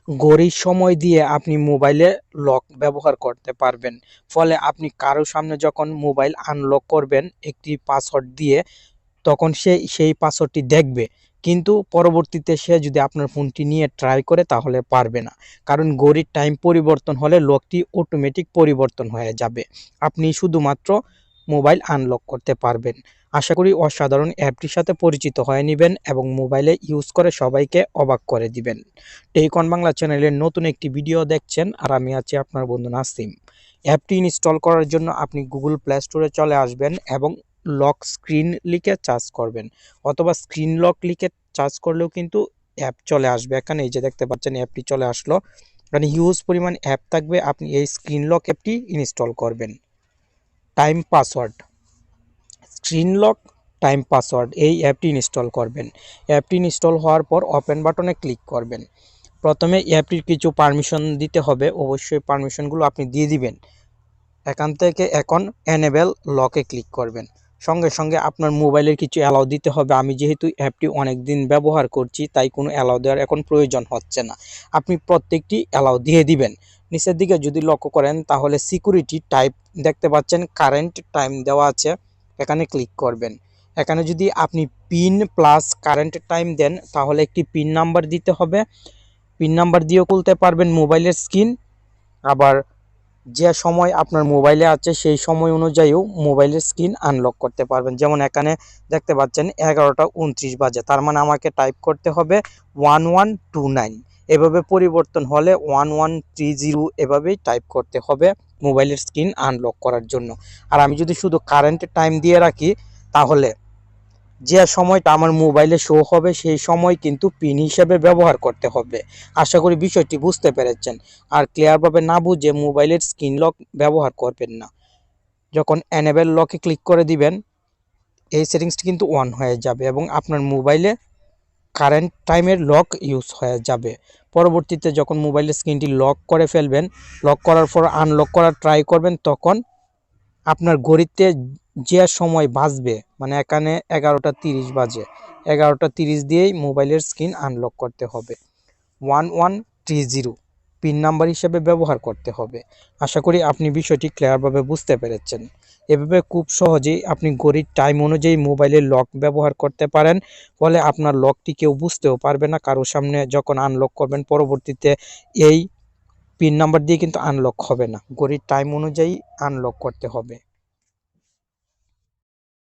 ঘড়ির সময় দিয়ে আপনি মোবাইলে লক ব্যবহার করতে পারবেন। ফলে আপনি কারো সামনে যখন মোবাইল আনলক করবেন একটি পাসওয়ার্ড দিয়ে, তখন সে সেই পাসওয়ার্ডটি দেখবে, কিন্তু পরবর্তীতে সে যদি আপনার ফোনটি নিয়ে ট্রাই করে তাহলে পারবে না। কারণ ঘড়ির টাইম পরিবর্তন হলে লকটি অটোমেটিক পরিবর্তন হয়ে যাবে। আপনি শুধুমাত্র মোবাইল আনলক করতে পারবেন। আশা করি অসাধারণ অ্যাপটির সাথে পরিচিত হয়ে নেবেন এবং মোবাইলে ইউজ করে সবাইকে অবাক করে দিবেন। টেকন বাংলা চ্যানেলের নতুন একটি ভিডিও দেখছেন আর আমি আছি আপনার বন্ধু নাসিম। অ্যাপটি ইনস্টল করার জন্য আপনি গুগল প্লে স্টোরে চলে আসবেন এবং লক স্ক্রিন লিখে সার্চ করবেন, অথবা স্ক্রিন লক লিখে সার্চ করলেও কিন্তু অ্যাপ চলে আসবে। এখানে এই যে দেখতে পাচ্ছেন অ্যাপটি চলে আসলো। মানে হিউজ পরিমাণ অ্যাপ থাকবে, আপনি এই স্ক্রিন লক অ্যাপটি ইনস্টল করবেন। Time password, screen lock, time password, এই অ্যাপটি ইনস্টল করবেন। অ্যাপটি ইনস্টল হওয়ার পর ওপেন বাটনে ক্লিক করবেন। প্রথমে অ্যাপটির কিছু পারমিশন দিতে হবে, অবশ্যই পারমিশনগুলো আপনি দিয়ে দিবেন। এখান থেকে এখন এনেবল লকে ক্লিক করবেন। সঙ্গে সঙ্গে আপনার মোবাইলের কিছু অ্যালাউ দিতে হবে। আমি যেহেতু অ্যাপটি অনেক দিন ব্যবহার করছি তাই কোনো অ্যালাউ দেওয়ার এখন প্রয়োজন হচ্ছে না। আপনি প্রত্যেকটি অ্যালাউ দিয়ে দিবেন। নিচের দিকে যদি লক্ষ্য করেন তাহলে সিকিউরিটি টাইপ দেখতে পাচ্ছেন, কারেন্ট টাইম দেওয়া আছে, এখানে ক্লিক করবেন। এখানে যদি আপনি পিন প্লাস কারেন্ট টাইম দেন তাহলে একটি পিন নাম্বার দিতে হবে। পিন নাম্বার দিয়েও খুলতে পারবেন মোবাইলের স্ক্রিন। আবার যে সময় আপনার মোবাইলে আছে সেই সময় অনুযায়ীও মোবাইলের স্ক্রিন আনলক করতে পারবেন। যেমন এখানে দেখতে পাচ্ছেন 11টা 29 বাজে, তার মানে আমাকে টাইপ করতে হবে 1129। এভাবে পরিবর্তন হলে 1130 এভাবেই টাইপ করতে হবে মোবাইলের স্ক্রিন আনলক করার জন্য। আর আমি যদি শুধু কারেন্ট টাইম দিয়ে রাখি তাহলে যে সময়টা আমার মোবাইলে শো হবে সেই সময় কিন্তু পিন হিসেবে ব্যবহার করতে হবে। আশা করি বিষয়টি বুঝতে পেরেছেন। আর ক্লিয়ারভাবে না বুঝে মোবাইলের স্ক্রিন লক ব্যবহার করবেন না। যখন এনেবল লকে ক্লিক করে দিবেন এই সেটিংসটি কিন্তু অন হয়ে যাবে এবং আপনার মোবাইলে কারেন্ট টাইমের লক ইউজ হয়ে যাবে। পরবর্তীতে যখন মোবাইলের স্ক্রিনটি লক করে ফেলবেন, লক করার পর আনলক করার ট্রাই করবেন, তখন আপনার ঘড়িতে যে সময় বাজবে, মানে এখানে 11টা 30 বাজে, 11টা 30 দিয়েই মোবাইলের স্ক্রিন আনলক করতে হবে। 1130 পিন নাম্বার হিসেবে ব্যবহার করতে হবে। আশা করি আপনি বিষয়টি ক্লিয়ারভাবে বুঝতে পেরেছেন। এভাবে খুব সহজেই আপনি ঘড়ির টাইম অনুযায়ী মোবাইলের লক ব্যবহার করতে পারেন। ফলে আপনার লকটি কেউ বুঝতেও পারবে না। কারোর সামনে যখন আনলক করবেন পরবর্তীতে এই পিন নাম্বার দিয়ে কিন্তু আনলক হবে না, ঘড়ির টাইম অনুযায়ী আনলক করতে হবে।